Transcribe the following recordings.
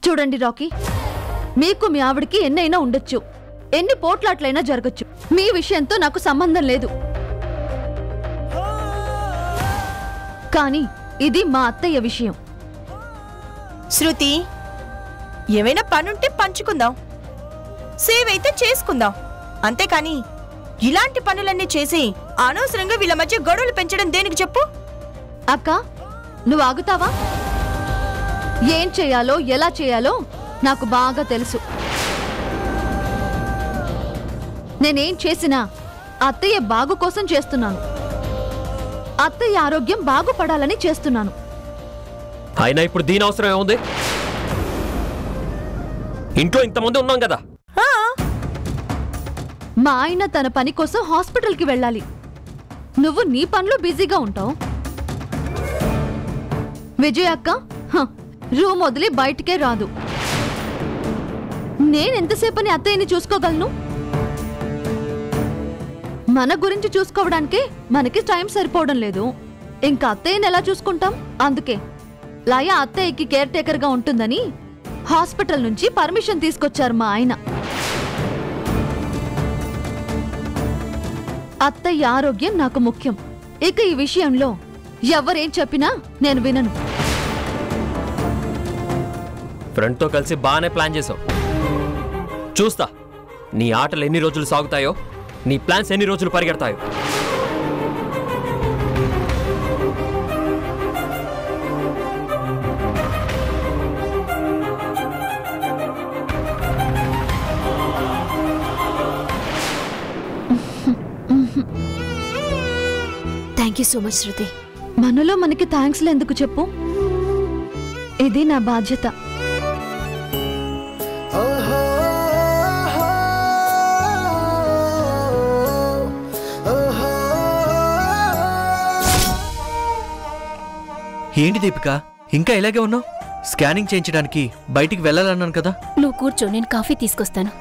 చూడండి రాకీ, మీకు మీ ఆవిడికి ఎన్నైనా ఉండొచ్చు, ఎన్ని పోట్లాట్లైనా జరగచ్చు. మీ విషయంతో నాకు సంబంధం లేదు. కానీ ఇది మా అత్తయ్య విషయం. శృతి, ఏమైనా పనుంటే పంచుకుందాం, సేవ్ అయితే చేసుకుందాం. అంతేకాని ఇలాంటి పనులన్నీ చేసి అనవసరంగా వీళ్ళ మధ్య గొడవలు పెంచడం దేనికి చెప్పు? అక్క, నువ్వు ఆగుతావా? ఏం చేయాలో ఎలా చేయాలో నాకు బాగా తెలుసు. నేనేం చేసినా అత్తయ్య బాగు కోసం చేస్తున్నాను. అత్తయ్య ఆరోగ్యం బాగుపడాలని చేస్తున్నాను. అయినా ఇప్పుడు దీని అవసరం ఏముంది? ఇంట్లో ఇంతమంది ఉన్నాం కదా. మా ఆయన తన పని కోసం హాస్పిటల్కి వెళ్ళాలి. నువ్వు నీ పనిలో బిజీగా ఉంటావు. విజయ్ అక్క రూమ్ వదిలి బయటికే రాదు. నేనెంతసేపని అత్తయ్యని చూసుకోగలను? మన గురించి చూసుకోవడానికే మనకి టైం సరిపోవడం లేదు. ఇంకా అత్తయ్యని ఎలా చూసుకుంటాం? అందుకే లయ అత్తయ్యకి కేర్ టేకర్ గా ఉంటుందని హాస్పిటల్ నుంచి పర్మిషన్ తీసుకొచ్చారు మా ఆయన. అత్తయ్య ఆరోగ్యం నాకు ముఖ్యం. ఇక ఈ విషయంలో ఎవరేం చెప్పినా నేను వినను. ఫ్రెండ్తో కలిసి బాగానే ప్లాన్ చేసావు. చూస్తా నీ ఆటలు ఎన్ని రోజులు సాగుతాయో, నీ ప్లాన్స్ ఎన్ని రోజులు పరిగెడతాయో. థ్యాంక్ యూ సో మచ్ శృతి. మనలో మనకి థ్యాంక్స్లు ఎందుకు చెప్పు? ఇది నా బాధ్యత. ఏంటి దీపిక, ఇంకా ఇలాగే ఉన్నావు? స్కానింగ్ చేయించడానికి బయటికి వెళ్ళాలన్నాను కదా. నువ్వు కూర్చో, నేను కాఫీ తీసుకొస్తాను.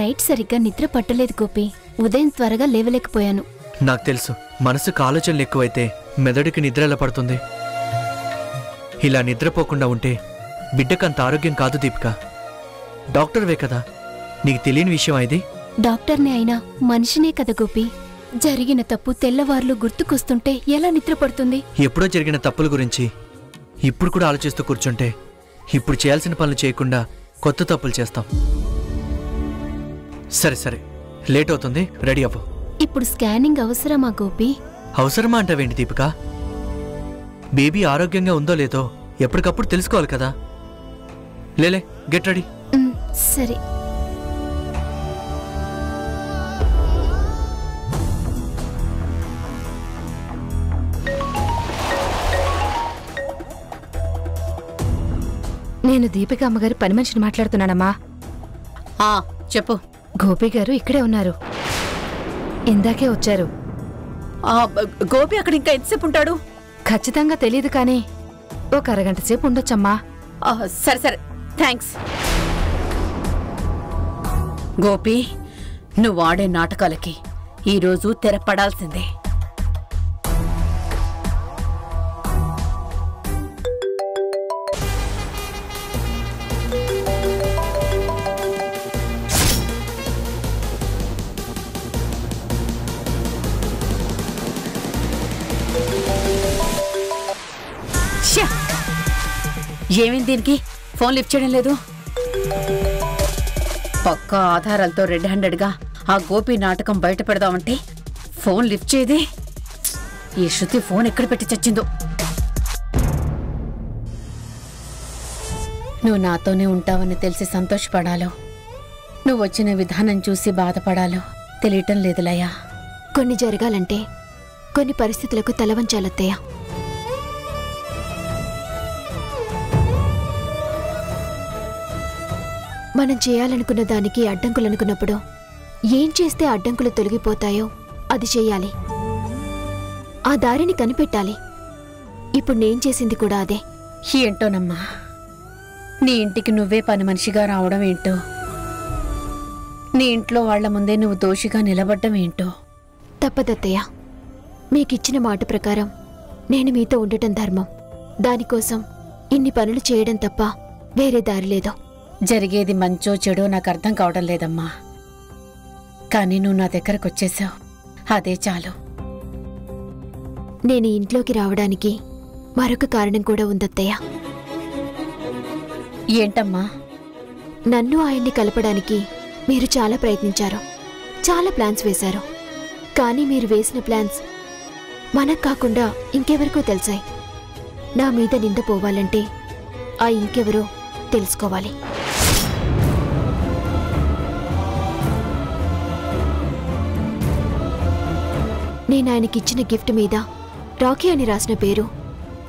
నైట్ సరిగ్గా నిద్ర పట్టలేదు గోపి. ఉదయం త్వరగా లేవలేకపోయాను. నాకు తెలుసు, మనసుకు ఆలోచనలు ఎక్కువైతే మెదడుకి నిద్ర ఎలా పడుతుంది. ఇలా నిద్రపోకుండా ఉంటే బిడ్డకంత ఆరోగ్యం కాదు దీపిక. డాక్టర్వే కదా, నీకు తెలియని విషయం ఇది? డాక్టర్నే అయినా మనిషినే కదా గోపి. జరిగిన తప్పు తెల్లవార్లు గుర్తుకొస్తుంటే ఎలా నిద్ర పడుతుంది? ఎప్పుడో జరిగిన తప్పుల గురించి ఇప్పుడు కూడా ఆలోచిస్తూ కూర్చుంటే ఇప్పుడు చేయాల్సిన పనులు చేయకుండా కొత్త తప్పులు చేస్తాం. సరే సరే, లేట్ అవుతుంది, రెడీ అవ్వు. ఇప్పుడు స్కానింగ్ అవసరమా గోపి? అవసరమా అంటావేంటి దీపిక? బేబీ ఆరోగ్యంగా ఉందో లేదో ఎప్పటికప్పుడు తెలుసుకోవాలి కదా. లేలే, గెట్ రెడీ. సరే. నేను దీపిక అమ్మగారి పని మనిషిని మాట్లాడుతున్నానమ్మా. చెప్పు. గోపి గారు ఇక్కడే ఉన్నారు, ఇందాకే వచ్చారు. గోపి అక్కడ ఇంకా ఎంతసేపు ఉంటాడు? ఖచ్చితంగా తెలియదు కానీ ఒక అరగంట సేపు ఉండొచ్చమ్మా. సరే సరే, థ్యాంక్స్. గోపి, నువ్వు ఆడే నాటకాలకి ఈరోజు తెరపడాల్సిందే. ఏమైంది దీనికి? ఫోన్ లిఫ్ట్ చేయడం లేదు. పక్కా ఆధారాలతో రెడ్ హ్యాండెడ్గా ఆ గోపి నాటకం బయట పెడదామంటే ఫోన్ లిఫ్ట్ చేయదే. ఈ శృతి ఫోన్ ఎక్కడ పెట్టి చచ్చిందో. నువ్వు నాతోనే ఉంటావని తెలిసి సంతోషపడాలో, నువ్వు వచ్చిన విధానం చూసి బాధపడాలో తెలియటం లేదు లయ. కొన్ని జరగాలంటే కొన్ని పరిస్థితులకు తలవంచాలత్తయ్య. మనం చేయాలనుకున్న దానికి అడ్డంకులు అనుకున్నప్పుడు ఏం చేస్తే అడ్డంకులు తొలగిపోతాయో అది చెయ్యాలి. ఆ దారిని కనిపెట్టాలి. ఇప్పుడు నేను చేసింది కూడా అదే. ఏంటోనమ్మా, నీ ఇంటికి నువ్వే పని మనిషిగా రావడం ఏంటో, నీ ఇంట్లో వాళ్ల ముందే నువ్వు దోషిగా నిలబడ్డం ఏంటో. తప్పదత్తయ్య, మీకిచ్చిన మాట ప్రకారం నేను మీతో ఉండటం ధర్మం. దానికోసం ఇన్ని పనులు చేయడం తప్ప వేరే దారి లేదు. జరిగేది మంచో చెడో నాకు అర్థం కావడం లేదమ్మా. కానీ నువ్వు నా దగ్గరకొచ్చేసావు, అదే చాలు. నేను ఇంట్లోకి రావడానికి మరొక కారణం కూడా ఉందత్తయ్య. ఏంటమ్మా? నన్ను ఆయన్ని కలపడానికి మీరు చాలా ప్రయత్నించారు, చాలా ప్లాన్స్ వేశారు. కానీ మీరు వేసిన ప్లాన్స్ మనకు కాకుండా ఇంకెవరికో తెలిసాయి. నా మీద నింద పోవాలంటే ఆ ఇంకెవరో తెలుసుకోవాలి. నేను ఆయనకిచ్చిన గిఫ్ట్ మీద రాకీ అని రాసిన పేరు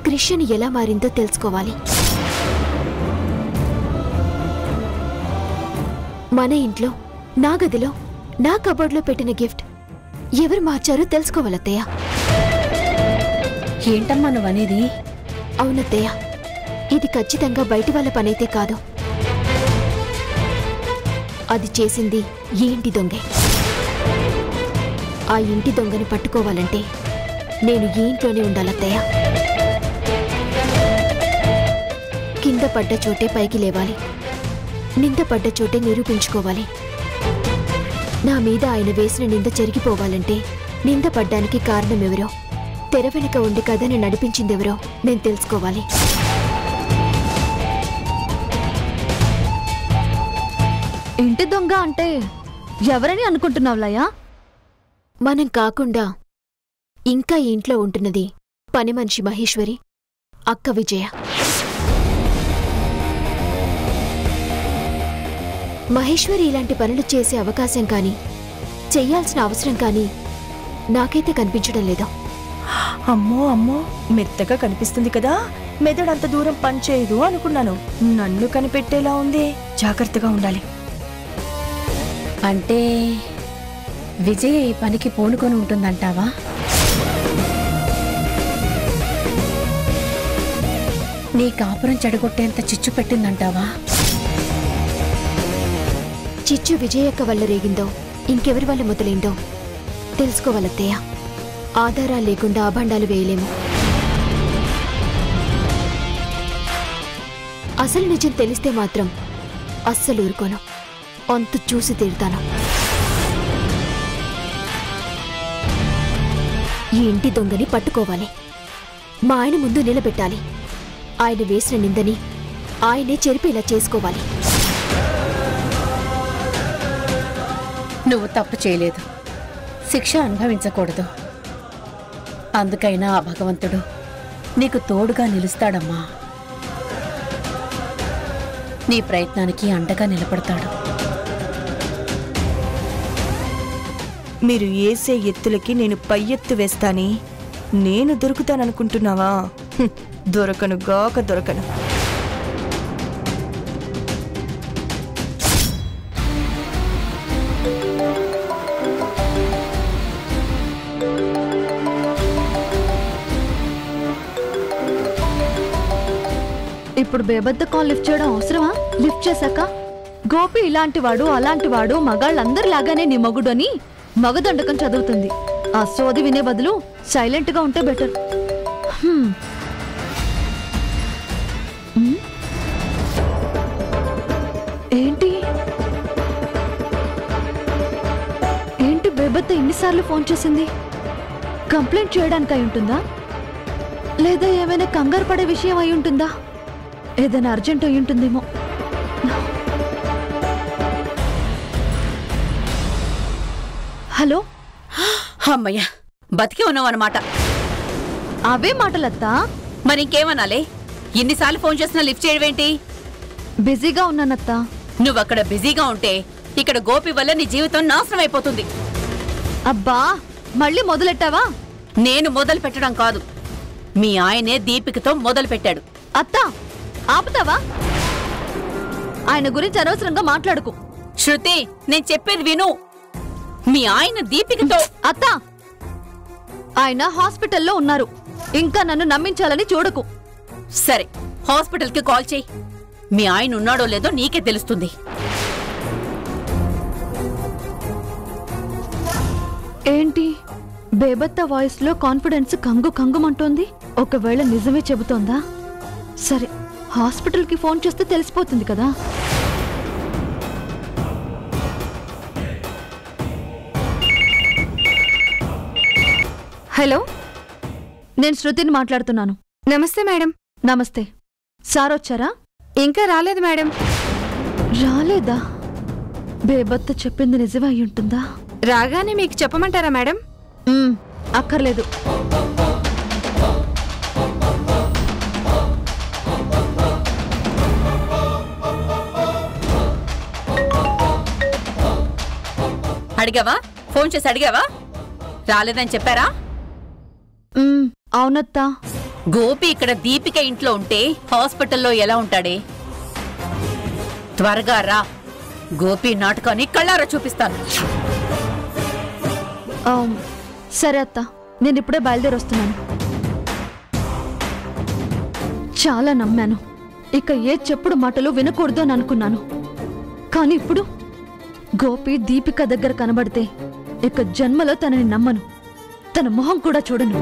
క్రిష్ అని ఎలా మారిందో తెలుసుకోవాలి. మన ఇంట్లో, నా గదిలో, నా కబోర్డ్లో పెట్టిన గిఫ్ట్ ఎవరు మార్చారో తెలుసుకోవాలత్తయ్య. ఏంటమ్మా నువ్వనేది? అవునత్తయ్య, ఇది ఖచ్చితంగా బయటి వాళ్ళ పనైతే కాదు. అది చేసింది ఈ ఇంటి దొంగే. ఆ ఇంటి దొంగని పట్టుకోవాలంటే నేను ఈ ఇంట్లోనే ఉండాలత్తయ్య. కింద పడ్డ చోటే పైకి లేవాలి, నింద పడ్డ చోటే నిరూపించుకోవాలి. నా మీద ఆయన వేసిన నింద చెరిగిపోవాలంటే నింద పడ్డానికి కారణమెవరో, తెర వెనుక ఉండి కథని నడిపించిందెవరో నేను తెలుసుకోవాలి. ఇంటి దొంగ అంటే ఎవరని అనుకుంటున్నావు లయా? మనం కాకుండా ఇంకా ఈ ఇంట్లో ఉంటున్నది పని మనిషి మహేశ్వరి, అక్క విజయ. మహేశ్వరి ఇలాంటి పనులు చేసే అవకాశం కానీ చెయ్యాల్సిన అవసరం కానీ నాకైతే కనిపించడం లేదు. అమ్మో అమ్మో, మెత్తగా కనిపిస్తుంది కదా, మెదడంత దూరం పనిచేయదు అనుకున్నాను. నన్ను కనిపెట్టేలా ఉంది, జాగ్రత్తగా ఉండాలి. అంటే విజయ ఈ పనికి పూనుకొని ఉంటుందంటావా? నీ కాపురం చెడగొట్టేంత చిచ్చు పెట్టిందంటావా? చిచ్చు విజయక్క వల్ల రేగిందో ఇంకెవరి వల్ల మొదలైందో తెలుసుకోవాలత్తయ్య. ఆధారాలు లేకుండా అభండాలు వేయలేము. అసలు నిజం తెలిస్తే మాత్రం అస్సలు ఊరుకోను, అంతు చూసి తీరుతాను. ఈ ఇంటి దొంగని పట్టుకోవాలి, మా ఆయన ముందు నిలబెట్టాలి. ఆయన వేసిన నిందని ఆయనే చెరిపేలా చేసుకోవాలి. నువ్వు తప్పు చేయలేదు, శిక్ష అనుభవించకూడదు. అందుకైనా ఆ భగవంతుడు నీకు తోడుగా నిలుస్తాడమ్మా. నీ ప్రయత్నానికి అండగా నిలబడతాడు. మీరు ఏసే ఎత్తులకి నేను పై ఎత్తు వేస్తాని నేను దొరుకుతాననుకుంటున్నావా? దొరకను గాక దొరకను. ఇప్పుడు బేబద్ద కాల్ లిఫ్ట్ చేయడం అవసరమా? లిఫ్ట్ చేశాక గోపి ఇలాంటివాడు అలాంటివాడు మగాళ్ళందరిలాగానే నీ మగుడు అని మగదండకం చదువుతుంది. ఆ సోది వినే బదులు సైలెంట్ గా ఉంటే బెటర్. ఏంటి ఏంటి బేబద్ద ఇన్నిసార్లు ఫోన్ చేసింది? కంప్లైంట్ చేయడానికి అయి ఉంటుందా, లేదా ఏమైనా కంగారు పడే విషయం అయి ఉంటుందా? ఏదైనా అర్జెంట్ అయి ఉంటుందేమో. హలో, అమ్మయ్యా, బతికి ఉన్నావన్నమాట. అవే మాటలత్తా. మరింకేమనాలే? ఎన్నిసార్లు ఫోన్ చేసినా లిఫ్ట్ చేయవేంటి? బిజీగా ఉన్నానత్తా. నువ్వక్కడ బిజీగా ఉంటే ఇక్కడ గోపి వల్ల నీ జీవితం నాశనం అయిపోతుంది. అబ్బా, మళ్ళీ మొదలెట్టావా? నేను మొదలు పెట్టడం కాదు, మీ ఆయనే దీపికతో మొదలు పెట్టాడు. అత్తా, ఆపుతావా? ఆయన గురించి అనవసరంగా మాట్లాడుకు. శృతి, నేను చెప్పేది విను. మీ ఆయన దీపికతో. అత్తా, ఆయన హాస్పిటల్లో ఉన్నారు. ఇంకా నన్ను నమ్మించాలని చూడకు. సరే, హాస్పిటల్కి కాల్ చేయి. మీ ఆయన ఉన్నాడో లేదో నీకే తెలుస్తుంది. ఏంటి బేబత్త వాయిస్ లో కాన్ఫిడెన్స్ కంగు కంగుమంటోంది? ఒకవేళ నిజమే చెబుతోందా? సరే, హాస్పిటల్ కి ఫోన్ చేస్తే తెలిసిపోతుంది కదా. హలో, నేను శృతిని మాట్లాడుతున్నాను. నమస్తే మేడం. నమస్తే. సార్ వచ్చారా? ఇంకా రాలేదు మేడం. రాలేదా? బేబత్త చెప్పింది నిజమే అయి ఉంటుందా? రాగానే మీకు చెప్పమంటారా మేడం? అక్కర్లేదు. అడిగావా? ఫోన్ చేసి అడిగావా? రాలేదని చెప్పారా? అవునత్తా. గోపి ఇక్కడ దీపిక ఇంట్లో ఉంటే హాస్పిటల్లో ఎలా ఉంటాడే? త్వరగా రా, గోపి నాటకాన్ని కళ్ళారా చూపిస్తాను. సరే అత్త, నేను ఇప్పుడే బయలుదేరి వస్తున్నాను. చాలా నమ్మాను, ఇక ఏ చెప్పుడు మాటలు వినకూడదు అని అనుకున్నాను. కానీ ఇప్పుడు గోపి దీపిక దగ్గర కనబడితే ఇక జన్మలో తనని నమ్మను, తన మొహం కూడా చూడను.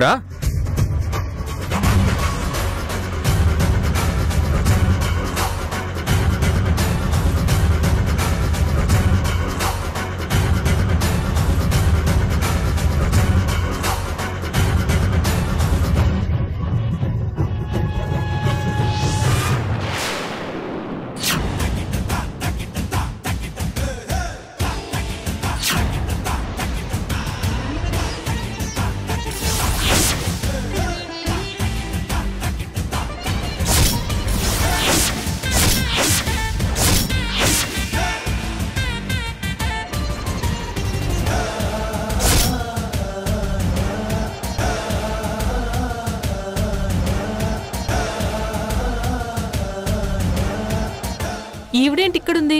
రా. ఈవిడేంటి ఇక్కడుంది?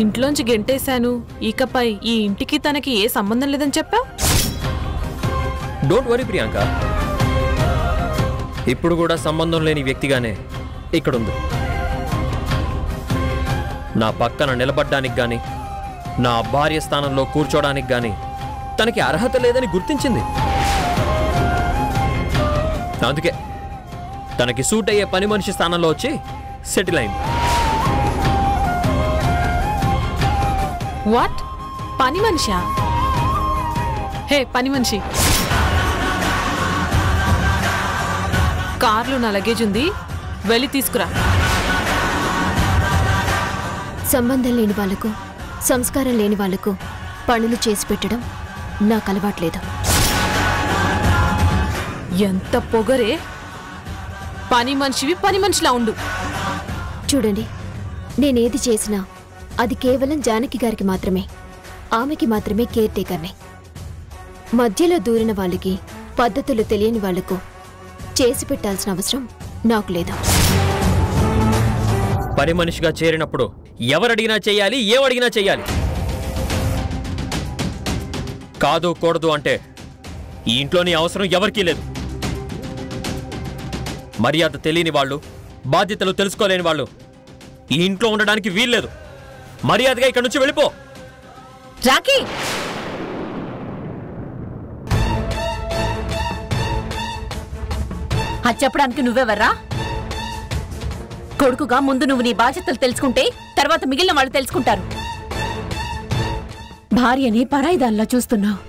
ఇంట్లోంచి గెంటేశాను, ఇకపై ఈ ఇంటికి తనకి ఏ సంబంధం లేదని చెప్పా. డోంట్ వరీ ప్రియాంక, ఇప్పుడు కూడా సంబంధం లేని వ్యక్తిగానే ఇక్కడుంది. నా పక్కన నిలబడ్డానికి గాని, నా భార్య స్థానంలో కూర్చోడానికి గాని తనకి అర్హత లేదని గుర్తించింది. అందుకే తనకి సూట్ అయ్యే పని మనిషి స్థానంలో వచ్చి సెటిల్ అయింది. వాట్? పని మనిషా? హే పని మనిషి, కార్లో నా లగేజ్ ఉంది, వెళ్ళి తీసుకురా. సంబంధం లేని వాళ్లకు, సంస్కారం లేని వాళ్లకు పనులు చేసి పెట్టడం నాకు అలవాట్లేదు. ఎంత పొగరే! పని మనిషివి పని మనిషిలా ఉండు. చూడండి, నేనేది చేసినా అది కేవలం జానకి గారికి మాత్రమే, ఆమెకి మాత్రమే కేర్ టేకర్ని. మధ్యలో దూరిన వాళ్ళకి, పద్ధతులు తెలియని వాళ్లకు చేసి పెట్టాల్సిన అవసరం నాకు లేదు. పని మనిషిగా చేరినప్పుడు ఎవరడిగినా చెయ్యాలి, ఏమడిగినా చెయ్యాలి. కాదు కూడదు అంటే ఈ ఇంట్లోని అవసరం ఎవరికీ లేదు. మర్యాద తెలియని వాళ్ళు, బాధ్యతలు తెలుసుకోలేని వాళ్ళు ఈ ఇంట్లో ఉండడానికి వీల్లేదు. మర్యాదగా ఇక్కడి నుంచి వెళ్ళిపో. రాకీ, అది చెప్పడానికి నువ్వెవర్రా? కొడుకుగా ముందు నువ్వు నీ బాధ్యతలు తెలుసుకుంటే తర్వాత మిగిలిన వాళ్ళు తెలుసుకుంటారు. భార్యని పరాయి దానిలా చూస్తున్నావు.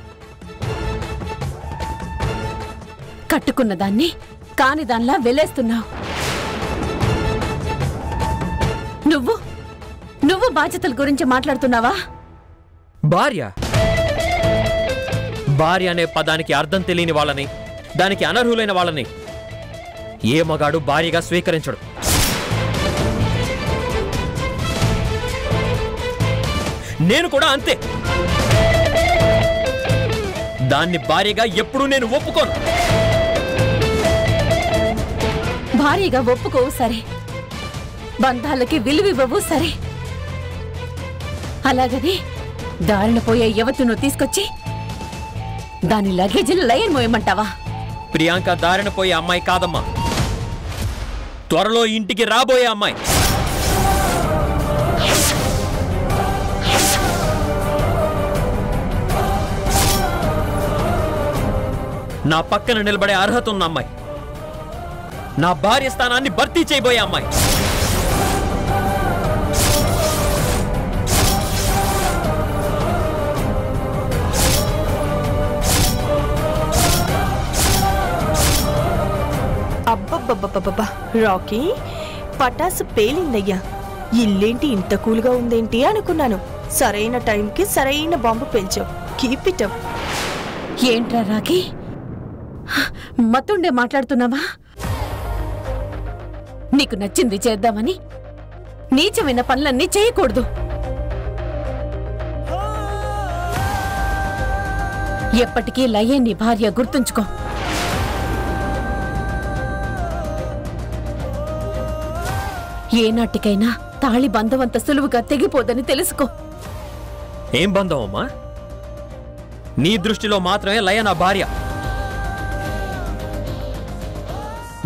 కట్టుకున్న దాన్ని కాని దానిలా వెలేస్తున్నావు. నువ్వు బాధ్యతల గురించి మాట్లాడుతున్నావా? భార్య అనే పదానికి అర్థం తెలియని వాళ్ళని, దానికి అనర్హులైన వాళ్ళని ఏ మగాడు భార్యగా స్వీకరించడు. నేను కూడా అంతే. దాన్ని భార్యగా ఎప్పుడూ నేను ఒప్పుకోను. భార్యగా ఒప్పుకోవు సరే, బంధాలకి విలువివ్వవు సరే, అలాగని దారిన పోయే యువతును తీసుకొచ్చి దాని లగేజీలు లైన్ మోయమంటావా? ప్రియాంక దారిన పోయే అమ్మాయి కాదమ్మా, త్వరలో ఇంటికి రాబోయే అమ్మాయి. నా పక్కన నిలబడే అర్హత ఉన్న అమ్మాయి, నా భార్య స్థానాన్ని భర్తీ చేయబోయే అమ్మాయి. అబ్బబ్బబ్బబ్బబ్బా రాకీ, పటాసు పేలిందయ్యా. ఇల్లేంటి ఇంత కూల్గా ఉందేంటి అనుకున్నాను. సరైన టైంకి సరైన బాంబు పేల్చావు. Keep it up. ఏంట్రా రాకీ, మతుండే మాట్లాడుతున్నావా? నీకు నచ్చింది చేద్దామని నీచమైన పనులన్నీ చేయకూడదు. ఎప్పటికీ లయే నీ భార్య, గుర్తుంచుకో. ఏనాటికైనా తాళి బంధం అంత సులువుగా తెగిపోదని తెలుసుకో. ఏం బంధం అమ్మా? నీ దృష్టిలో మాత్రమే లయ నా భార్య,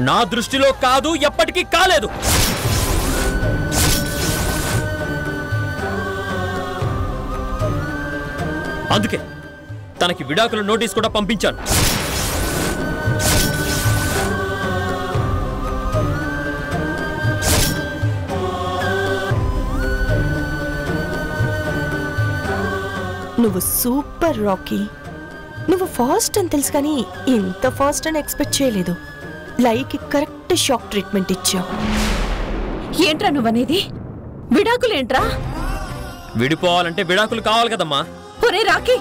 నా దృష్టిలో కాదు, ఎప్పటికీ కాలేదు. అందుకే తనకి విడాకుల నోటీస్ కూడా పంపించాను. నువ్వు సూపర్ రాకీ. నువ్వు ఫాస్ట్ అని తెలుసు కానీ ఇంత ఫాస్ట్ అని ఎక్స్పెక్ట్ చేయలేదు. లైకి కరెక్ట్ షాక్ ట్రీట్మెంట్ ఇచ్చావు. ఏంట్రా నువ్వనేది? విడాకులేంట్రా? విడిపోవాలంటే విడాకులు కావాలి కదమ్మా. ఒరే రాకీ,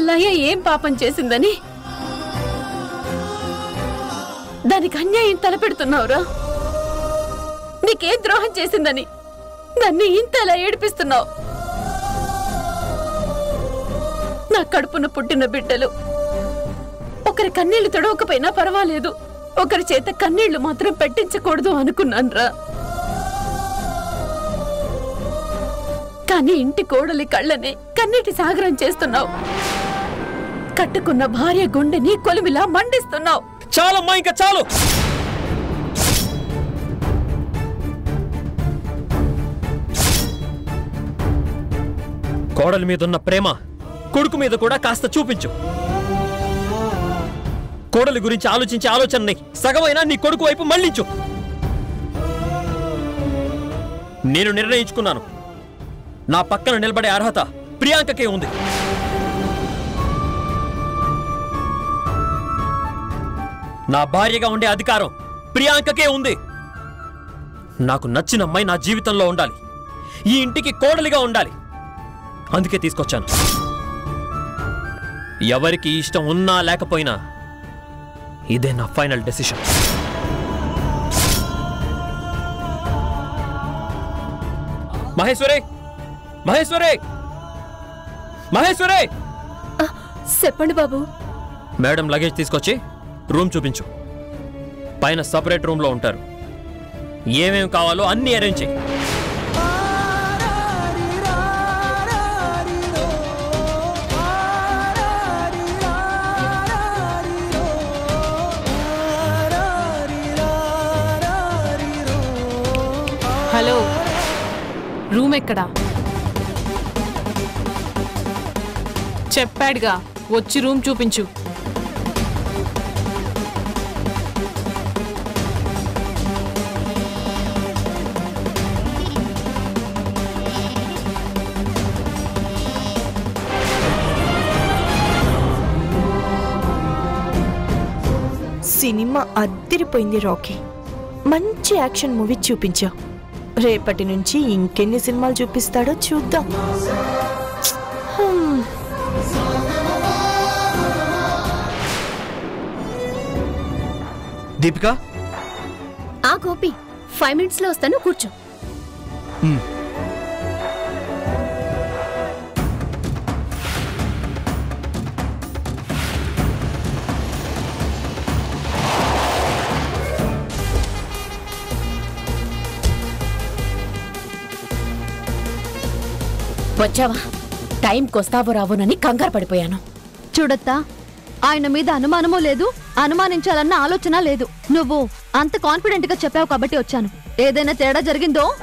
లయ ఏం పాపం చేసిందని దానికి అన్యాయం తలపెడుతున్నావురా? నీకేం ద్రోహం చేసిందని దాన్ని ఇంతలా ఏడిపిస్తున్నావు? నా కడుపున పుట్టిన బిడ్డలు ఒకరి కన్నీళ్లు తొడవకపోయినా పర్వాలేదు, ఒకరి చేత కన్నీళ్లు మాత్రం పెట్టించకూడదు అనుకున్నాన్రా. కానీ ఇంటి కోడలి కళ్ళని కన్నీటి సాగరం చేస్తున్నావు. కట్టుకున్న భార్య గుండెని కొలిమిలా మండిస్తున్నావు. చాలమ్మా, ఇంకా చాలు. కోడలి మీదున్న ప్రేమ కొడుకు మీద కూడా కాస్త చూపించు. కోడలి గురించి ఆలోచించే ఆలోచనని సగమైనా నీ కొడుకు వైపు మళ్లించు. నేను నిర్ణయించుకున్నాను, నా పక్కన నిలబడే అర్హత ప్రియాంకకే ఉంది. నా భార్యగా ఉండే అధికారం ప్రియాంకకే ఉంది. నాకు నచ్చిన అమ్మాయి నా జీవితంలో ఉండాలి, ఈ ఇంటికి కోడలిగా ఉండాలి. అందుకే తీసుకొచ్చాను. ఎవరికి ఇష్టం ఉన్నా లేకపోయినా ఇదే నా ఫైనల్ డెసిషన్. మహేశ్వరి, మహేశ్వరి, మహేశ్వరి! చెప్పండి బాబు. మేడం లగేజ్ తీసుకొచ్చి రూమ్ చూపించు. పైన సపరేట్ రూమ్ లో ఉంటారు. ఏమేం కావాలో అన్ని అరేంజ్ చేయి. హలో, రూమ్ ఎక్కడా? చెప్పాడుగా, వచ్చి రూమ్ చూపించు. సినిమా అద్దిరిపోయింది రాకీ. మంచి యాక్షన్ మూవీ చూపించావు. రేపటి నుంచి ఇంకెన్ని సినిమాలు చూపిస్తాడో చూద్దాం. దీపిక, ఆ గోపి 5 minutes లో వస్తాను, కూర్చో. వచ్చావా? టైంకి వస్తావో రావోనని కంగారు పడిపోయాను. చూడత్తా, ఆయన మీద అనుమానమూ లేదు, అనుమానించాలన్న ఆలోచన లేదు. నువ్వు అంత కాన్ఫిడెంట్ గా చెప్పావు కాబట్టి వచ్చాను. ఏదైనా తేడా జరిగిందో